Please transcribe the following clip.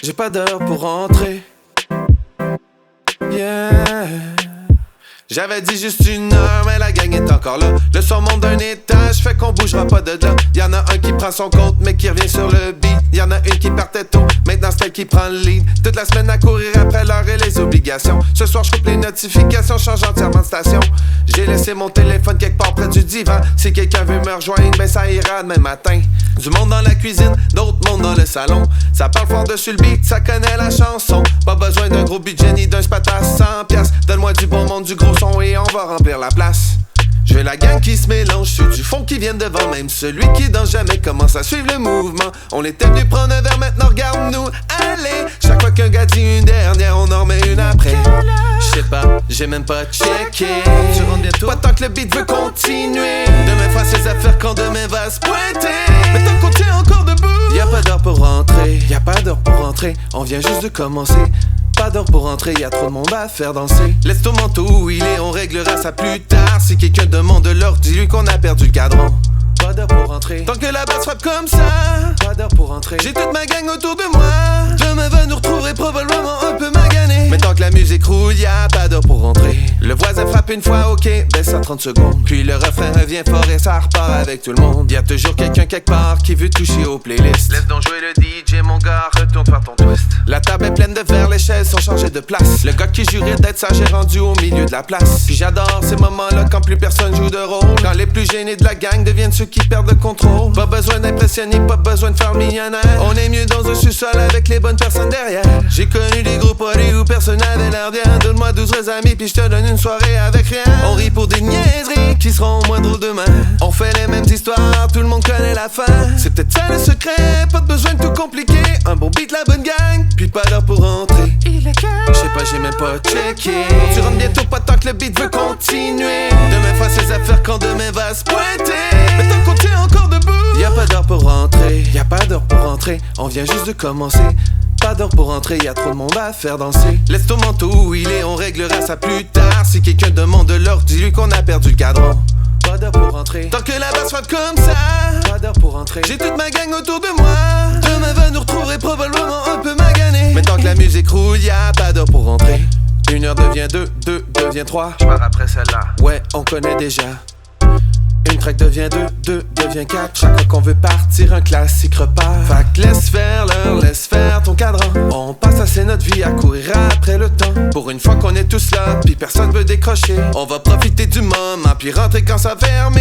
J'ai pas d'heure pour rentrer. Yeah. J'avais dit juste 1 heure, mais la gang est encore là. Le son monte d'un étage, fait qu'on bougera pas de là. Y'en a un qui prend son compte, mais qui revient sur le beat. Y'en a une qui partait tôt, maintenant c'est elle qui prend le lead. Toute la semaine à courir après l'heure et les obligations. Ce soir je coupe les notifications, change entièrement de station. J'ai laissé mon téléphone quelque part près du divan. Si quelqu'un veut me rejoindre, ben ça ira demain matin. Du monde dans la cuisine, d'autres monde dans le salon. Ça parle fort dessus le beat, ça connaît la chanson. Pas besoin d'un gros budget ni d'un spot à 100$. Donne-moi du bon monde, du gros son et on va remplir la place. Je veux la gang qui se mélange, ceux du fond qui viennent devant. Même celui qui danse jamais commence à suivre le mouvement. On était venu prendre un verre, maintenant regarde-nous aller. Chaque fois qu'un gars dit une dernière, on en remet une après. Je sais pas, j'ai même pas checké. Tu rentres bientôt, pas tant que le beat veut continuer. Demain fera ses affaires quand demain va se pointer. Mais tant qu'on tient encore debout, y'a pas d'heure pour rentrer. Y'a pas d'heure pour rentrer, on vient juste de commencer. Pas d'heure pour rentrer, y'a trop de monde à faire danser. Laisse ton manteau où il est, on réglera ça plus tard. Si quelqu'un demande l'heure, dis-lui qu'on a perdu le cadran. Pas d'heure pour rentrer, tant que la basse frappe comme ça. Pas d'heure pour rentrer, j'ai toute ma gang autour de moi. Demain va nous retrouver probablement un peu magané. Mais tant que la musique roule, y'a pas d'heure pour rentrer. Le voisin frappe une fois, ok, baisse à 30 secondes. Puis le refrain revient fort et ça repart avec tout le monde. Y'a toujours quelqu'un quelque part qui veut toucher aux playlists. Laisse donc jouer le DJ mon gars, retourne faire ton twist. La table est pleine de verres, les chaises sont changées de place. Le gars qui jurait d'être sage est rendu au milieu de la place. Puis j'adore ces moments-là quand plus personne joue de rôle. Quand les plus gênés de la gang deviennent ceux qui perdent le contrôle. Pas besoin d'impressionner, pas besoin de faire millionnaire. On est mieux dans un sous-sol avec les bonnes personnes derrière. J'ai connu des groupes parties où personne n'avait l'air bien. Donne-moi 12 vrais amis puis je te donne une soirée avec rien. On rit pour des niaiseries qui seront moins drôles demain. On fait les mêmes histoires, tout le monde connaît la fin. C'est peut-être ça le secret, pas de besoin de tout compliquer. Un bon beat, la bonne gang, puis pas d'heure pour rentrer. Je sais pas, j'ai même pas checké. Tu rentres bientôt, pas tant que le beat veut continuer. Demain fera ses affaires quand demain va se pointer. Mais tant qu'on tient encore debout, y'a pas d'heure pour rentrer. Y'a pas d'heure pour rentrer, on vient juste de commencer. Pas d'heure pour rentrer, y'a trop de monde à faire danser. Laisse ton manteau où il est, on réglera ça plus tard. Si quelqu'un demande l'heure, dis-lui qu'on a perdu le cadran. Pas d'heure pour rentrer, tant que la basse frappe comme ça. Pas d'heure pour rentrer, j'ai toute ma gang autour de moi. Demain va nous retrouver probablement un peu magané. Mais tant que la musique roule, y'a pas d'heure pour rentrer. 1 heure devient 2, 2 devient 3. J'pars après celle-là. Ouais, on connaît déjà. Une track devient 2, 2 devient 4. Chaque fois qu'on veut partir, un classique repart. Fait que laisse faire l'heure, laisse faire ton cadran. On passe assez notre vie à courir après le temps. Pour une fois qu'on est tous là, puis personne veut décrocher. On va profiter du moment, puis rentrer quand ça ferme.